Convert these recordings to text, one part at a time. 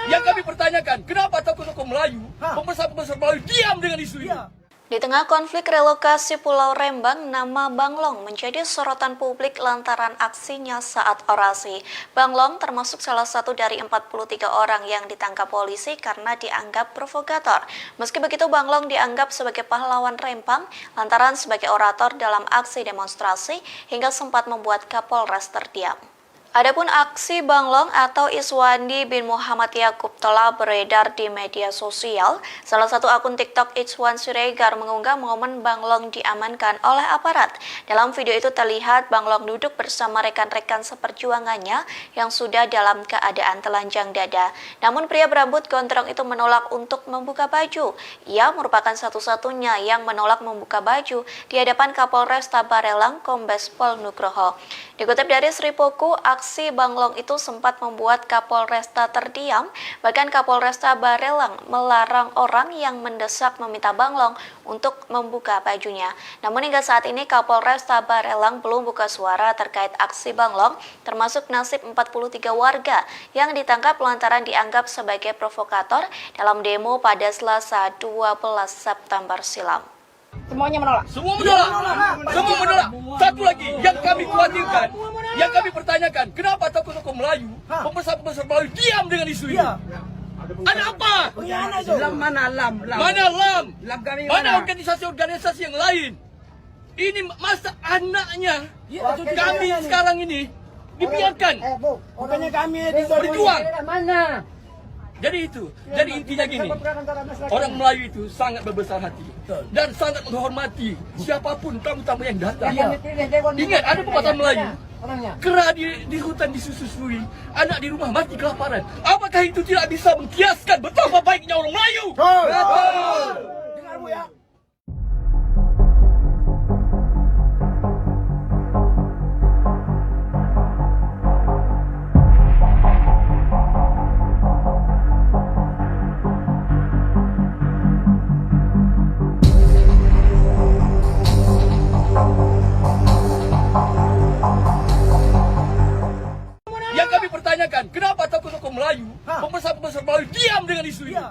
Yang kami pertanyakan, kenapa tokoh-tokoh Melayu, pembesar-pembesar Melayu diam dengan isu ini? Di tengah konflik relokasi Pulau Rembang, nama Bang Long menjadi sorotan publik lantaran aksinya saat orasi. Bang Long termasuk salah satu dari 43 orang yang ditangkap polisi karena dianggap provokator. Meski begitu, Bang Long dianggap sebagai pahlawan Rembang lantaran sebagai orator dalam aksi demonstrasi hingga sempat membuat Kapolres terdiam. Adapun aksi Bang Long atau Iswandi bin Muhammad Yakub telah beredar di media sosial. Salah satu akun TikTok Ichwan Siregar mengunggah momen Bang Long diamankan oleh aparat. Dalam video itu terlihat Bang Long duduk bersama rekan-rekan seperjuangannya yang sudah dalam keadaan telanjang dada. Namun pria berambut gondrong itu menolak untuk membuka baju. Ia merupakan satu-satunya yang menolak membuka baju di hadapan Kapolres Barelang Kombes Pol Nugroho. Dikutip dari Sripoku, aksi Bang Long itu sempat membuat Kapolresta terdiam, bahkan Kapolresta Barelang melarang orang yang mendesak meminta Bang Long untuk membuka bajunya. Namun hingga saat ini Kapolresta Barelang belum buka suara terkait aksi Bang Long, termasuk nasib 43 warga yang ditangkap lantaran dianggap sebagai provokator dalam demo pada Selasa 12 September silam. Semuanya menolak. Semua menolak. Semua menolak. Satu lagi yang kami khawatirkan, yang kami pertanyakan, kenapa tokoh-tokoh Melayu, pembesar-pembesar Melayu diam dengan isu ini? Ada apa? Lam mana lam? Mana LAM? Lam kami Mana organisasi-organisasi yang lain? Ini masa anaknya kami sekarang ini dibiarkan Bukannya kami berjuang. Mana? Jadi itu, jadi intinya gini, orang Melayu itu sangat berbesar hati dan sangat menghormati siapapun tamu-tamu yang datang. Ingat, ada pepatah Melayu, kera di hutan disusui, anak di rumah mati kelaparan. Apakah itu tidak bisa mengkiaskan betapa baiknya orang Melayu? Betul. Dengar Bu ya. Yang kami pertanyakan, kenapa tokoh-tokoh Melayu, pembesar-pembesar Melayu diam dengan isu ini?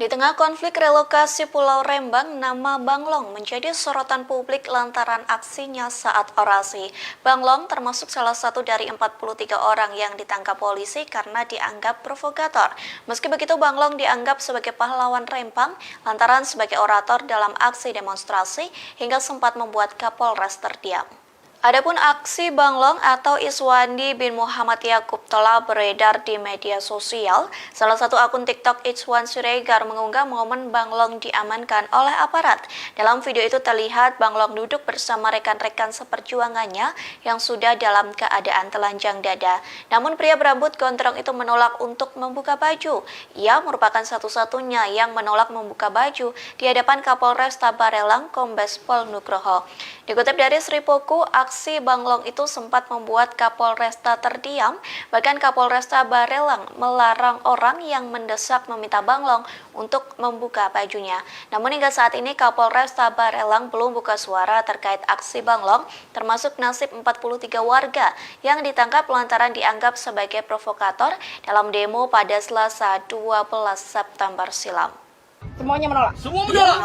Di tengah konflik relokasi Pulau Rembang, nama Bang Long menjadi sorotan publik lantaran aksinya saat orasi. Bang Long termasuk salah satu dari 43 orang yang ditangkap polisi karena dianggap provokator. Meski begitu, Bang Long dianggap sebagai pahlawan Rembang lantaran sebagai orator dalam aksi demonstrasi hingga sempat membuat Kapolres terdiam. Adapun aksi Bang Long atau Iswandi bin Muhammad Yakub telah beredar di media sosial. Salah satu akun TikTok Ichwan Siregar mengunggah momen Bang Long diamankan oleh aparat. Dalam video itu terlihat Bang Long duduk bersama rekan-rekan seperjuangannya yang sudah dalam keadaan telanjang dada. Namun pria berambut gondrong itu menolak untuk membuka baju. Ia merupakan satu-satunya yang menolak membuka baju di hadapan Kapolres Barelang Kombes Pol Nugroho. Dikutip dari Sripoku, aksi Bang Long itu sempat membuat Kapolresta terdiam, bahkan Kapolresta Barelang melarang orang yang mendesak meminta Bang Long untuk membuka bajunya. Namun hingga saat ini Kapolresta Barelang belum buka suara terkait aksi Bang Long, termasuk nasib 43 warga yang ditangkap lantaran dianggap sebagai provokator dalam demo pada Selasa 12 September silam. Semuanya menolak. Semua menolak.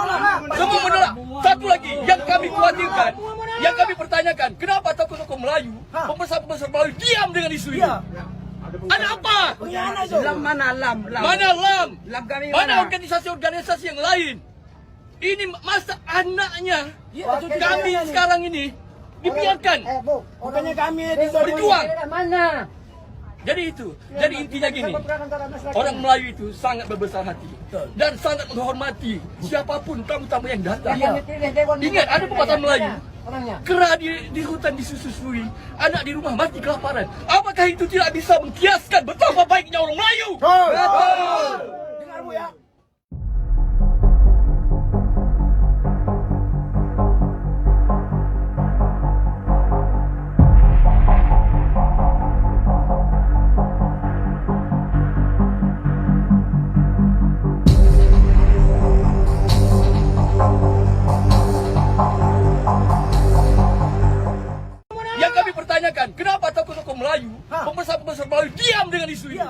Semua menolak. Satu lagi yang kami khawatirkan, yang kami pertanyakan, kenapa tokoh-tokoh Melayu, pembesar-pembesar Melayu diam dengan isu ini? Ada apa? Lam mana lam? Mana LAM? Lam kami Mana organisasi-organisasi yang lain? Ini masa anaknya kami sekarang ini dibiarkan Bukannya kami berjuang. Mana? Jadi itu, jadi intinya gini, orang Melayu itu sangat berbesar hati dan sangat menghormati siapapun tamu-tamu yang datang. Ingat, ada pepatah Melayu, kera di hutan disusui, anak di rumah mati kelaparan. Apakah itu tidak bisa mengkiaskan betapa baiknya orang Melayu? Betul. Dengar Bu ya. Yang kami pertanyakan, kenapa tokoh-tokoh Melayu, pembesar-pembesar Melayu diam dengan isu ini?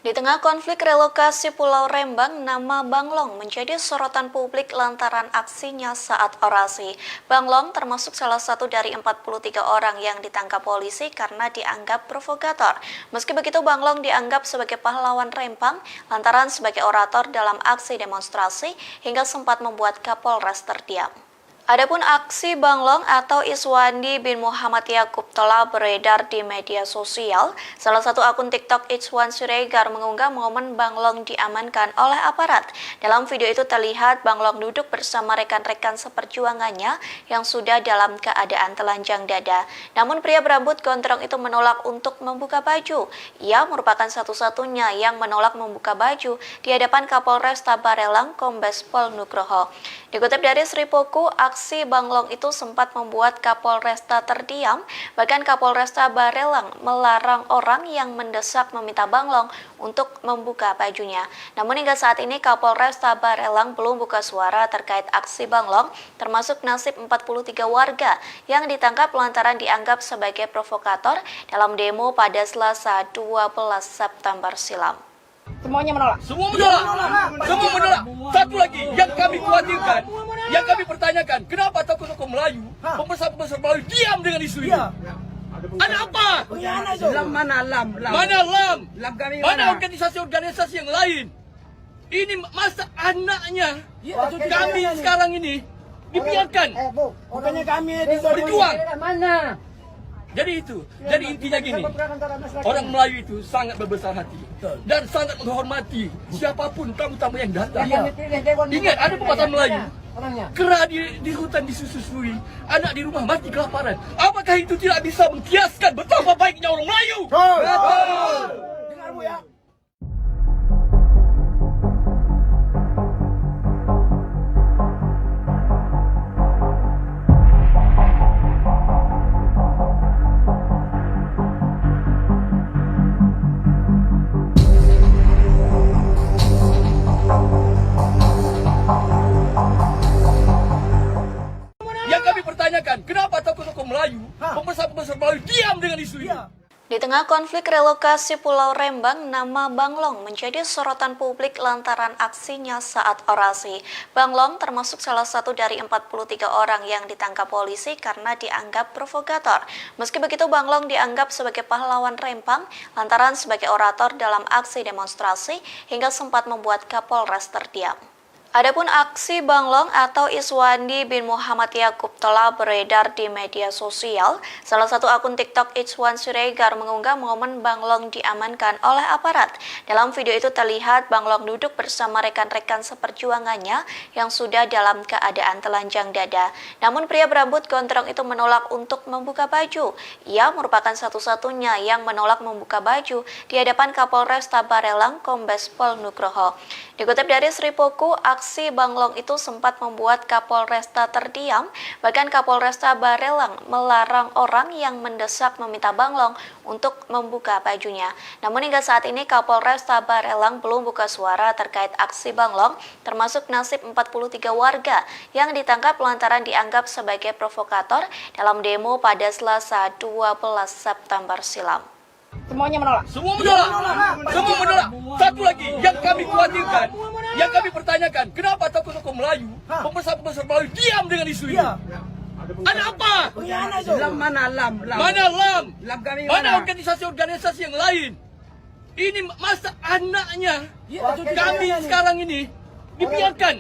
Di tengah konflik relokasi Pulau Rembang, nama Banglong menjadi sorotan publik lantaran aksinya saat orasi. Banglong termasuk salah satu dari 43 orang yang ditangkap polisi karena dianggap provokator. Meski begitu, Banglong dianggap sebagai pahlawan Rembang lantaran sebagai orator dalam aksi demonstrasi hingga sempat membuat Kapolres terdiam. Adapun aksi Banglong atau Iswandi bin Muhammad Yakub telah beredar di media sosial. Salah satu akun TikTok Iswan Siregar mengunggah momen Banglong diamankan oleh aparat. Dalam video itu terlihat Banglong duduk bersama rekan-rekan seperjuangannya yang sudah dalam keadaan telanjang dada. Namun pria berambut gondrong itu menolak untuk membuka baju. Ia merupakan satu-satunya yang menolak membuka baju di hadapan Kapolresta Barelang Kombes Pol Nugroho. Dikutip dari Sripoku, aksi Banglong itu sempat membuat Kapolresta terdiam, bahkan Kapolresta Barelang melarang orang yang mendesak meminta Banglong untuk membuka bajunya. Namun hingga saat ini Kapolresta Barelang belum buka suara terkait aksi Banglong, termasuk nasib 43 warga yang ditangkap lantaran dianggap sebagai provokator dalam demo pada Selasa 12 September silam. Semuanya menolak. Semua menolak. Semua menolak. Satu lagi yang kami khawatirkan, yang kami pertanyakan, kenapa tokoh-tokoh Melayu, pembesar-pembesar Melayu diam dengan isu ini? Ada apa? Lam mana lam? Mana LAM? Lam kami Mana organisasi-organisasi yang lain? Ini masa anaknya kami sekarang ini dibiarkan Bukannya kami berjuang. Mana? Jadi intinya gini, orang Melayu itu sangat berbesar hati dan sangat menghormati siapapun tamu-tamu yang datang. Ingat, ada pepatah Melayu, kera di hutan disusui, anak di rumah mati kelaparan. Apakah itu tidak bisa mengkiaskan betapa baiknya orang Melayu? Betul. Dengarmu ya. Yang kami pertanyakan, kenapa tokoh-tokoh Melayu, pembesar-pembesar Melayu diam dengan isu ini? Di tengah konflik relokasi Pulau Rembang, nama Banglong menjadi sorotan publik lantaran aksinya saat orasi. Banglong termasuk salah satu dari 43 orang yang ditangkap polisi karena dianggap provokator. Meski begitu, Banglong dianggap sebagai pahlawan Rembang lantaran sebagai orator dalam aksi demonstrasi hingga sempat membuat Kapolres terdiam. Adapun aksi Banglong atau Iswandi bin Muhammad Yakub telah beredar di media sosial. Salah satu akun TikTok Iswan Siregar mengunggah momen Banglong diamankan oleh aparat. Dalam video itu terlihat Banglong duduk bersama rekan-rekan seperjuangannya yang sudah dalam keadaan telanjang dada. Namun pria berambut gondrong itu menolak untuk membuka baju. Ia merupakan satu-satunya yang menolak membuka baju di hadapan Kapolresta Barelang Kombes Pol Nugroho. Dikutip dari Sripoku, aksi Banglong itu sempat membuat Kapolresta terdiam, bahkan Kapolresta Barelang melarang orang yang mendesak meminta Banglong untuk membuka bajunya. Namun hingga saat ini Kapolresta Barelang belum buka suara terkait aksi Banglong, termasuk nasib 43 warga yang ditangkap lantaran dianggap sebagai provokator dalam demo pada Selasa 12 September silam. Semuanya menolak. Semua menolak. Semua menolak. Satu lagi yang kami khawatirkan, yang kami pertanyakan, kenapa tokoh-tokoh Melayu, pembesar-pembesar Melayu diam dengan isu ini? Ada apa? Lam mana lam? Mana LAM? Lam kami Mana organisasi-organisasi yang lain? Ini masa anaknya kami sekarang ini dibiarkan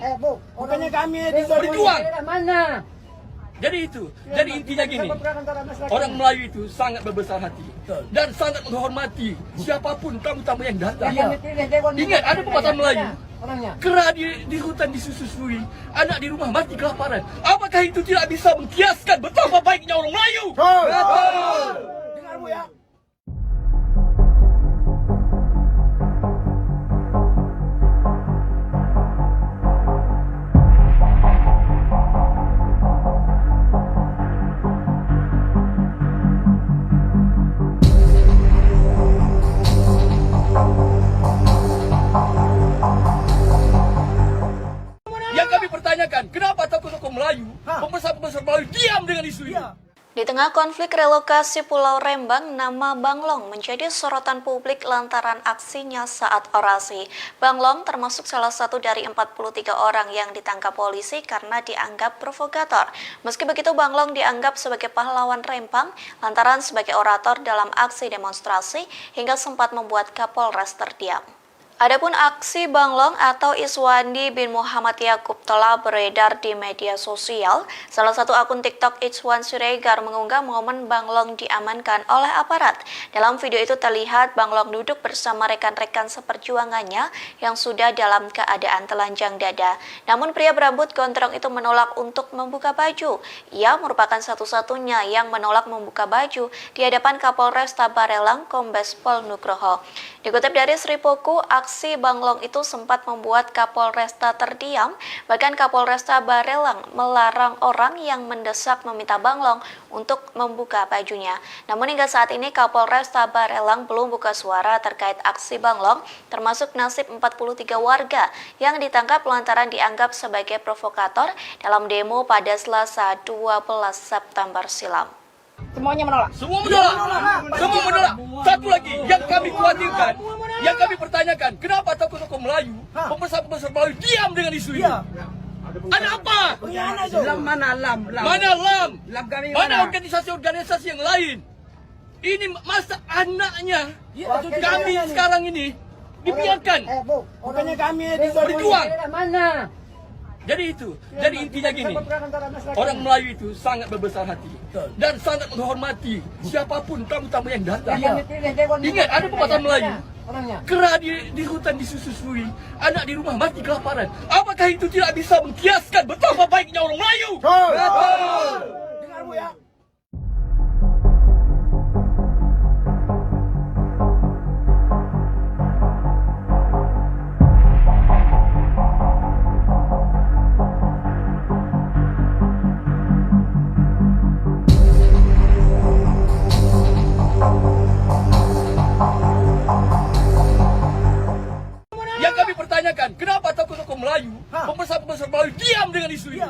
Bukannya kami berjuang. Mana? Jadi intinya gini, orang Melayu itu sangat berbesar hati dan sangat menghormati siapapun tamu-tamu yang datang. Ingat, ada pepatah Melayu, kera di hutan disusui, anak di rumah mati kelaparan. Apakah itu tidak bisa mengkiaskan betapa baiknya orang Melayu? Betul. Dengarmu ya. Yang kami pertanyakan, kenapa tokoh-tokoh Melayu, pembesar-pembesar Melayu diam dengan isu ini? Di tengah konflik relokasi Pulau Rembang, nama Banglong menjadi sorotan publik lantaran aksinya saat orasi. Banglong termasuk salah satu dari 43 orang yang ditangkap polisi karena dianggap provokator. Meski begitu, Banglong dianggap sebagai pahlawan Rembang lantaran sebagai orator dalam aksi demonstrasi hingga sempat membuat Kapolres terdiam. Adapun aksi Banglong atau Iswandi bin Muhammad Yakub telah beredar di media sosial. Salah satu akun TikTok Ichwan Siregar mengunggah momen Banglong diamankan oleh aparat. Dalam video itu terlihat Banglong duduk bersama rekan-rekan seperjuangannya yang sudah dalam keadaan telanjang dada. Namun pria berambut gondrong itu menolak untuk membuka baju. Ia merupakan satu-satunya yang menolak membuka baju di hadapan Kapolresta Barelang Kombes Pol Nugroho. Dikutip dari Sripoku, aksi Banglong itu sempat membuat Kapolresta terdiam, bahkan Kapolresta Barelang melarang orang yang mendesak meminta Banglong untuk membuka bajunya. Namun hingga saat ini Kapolresta Barelang belum buka suara terkait aksi Banglong, termasuk nasib 43 warga yang ditangkap lantaran dianggap sebagai provokator dalam demo pada Selasa 12 September silam. Semuanya menolak. Semua menolak. Semua menolak. Satu lagi yang kami khawatirkan, yang kami pertanyakan, kenapa tokoh-tokoh Melayu, pembesar-pembesar Melayu diam dengan isu ini? Ada apa? Lam mana lam? Mana LAM? Lam kami Mana organisasi-organisasi yang lain? Ini masa anaknya kami sekarang ini dibiarkan Bukannya kami berjuang. Mana? Jadi intinya gini, orang Melayu itu sangat berbesar hati dan sangat menghormati siapapun tamu-tamu yang datang. Ingat, ada pepatah Melayu, kera di hutan disusui, anak di rumah mati kelaparan. Apakah itu tidak bisa mengkiaskan betapa baiknya orang Melayu? Betul. Dengar Bu ya. Yang kami pertanyakan, kenapa tokoh-tokoh Melayu, pembesar-pembesar Melayu diam dengan isu ini?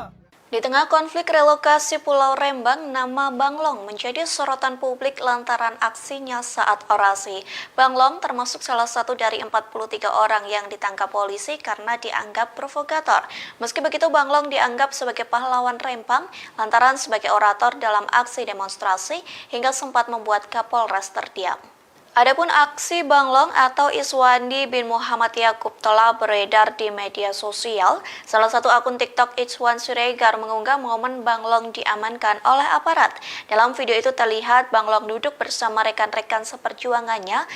Di tengah konflik relokasi Pulau Rembang, nama Banglong menjadi sorotan publik lantaran aksinya saat orasi. Banglong termasuk salah satu dari 43 orang yang ditangkap polisi karena dianggap provokator. Meski begitu, Banglong dianggap sebagai pahlawan Rembang lantaran sebagai orator dalam aksi demonstrasi hingga sempat membuat Kapolres terdiam. Adapun aksi Banglong atau Iswandi bin Muhammad Yakub telah beredar di media sosial. Salah satu akun TikTok Ichwan Siregar mengunggah momen Banglong diamankan oleh aparat. Dalam video itu terlihat Banglong duduk bersama rekan-rekan seperjuangannya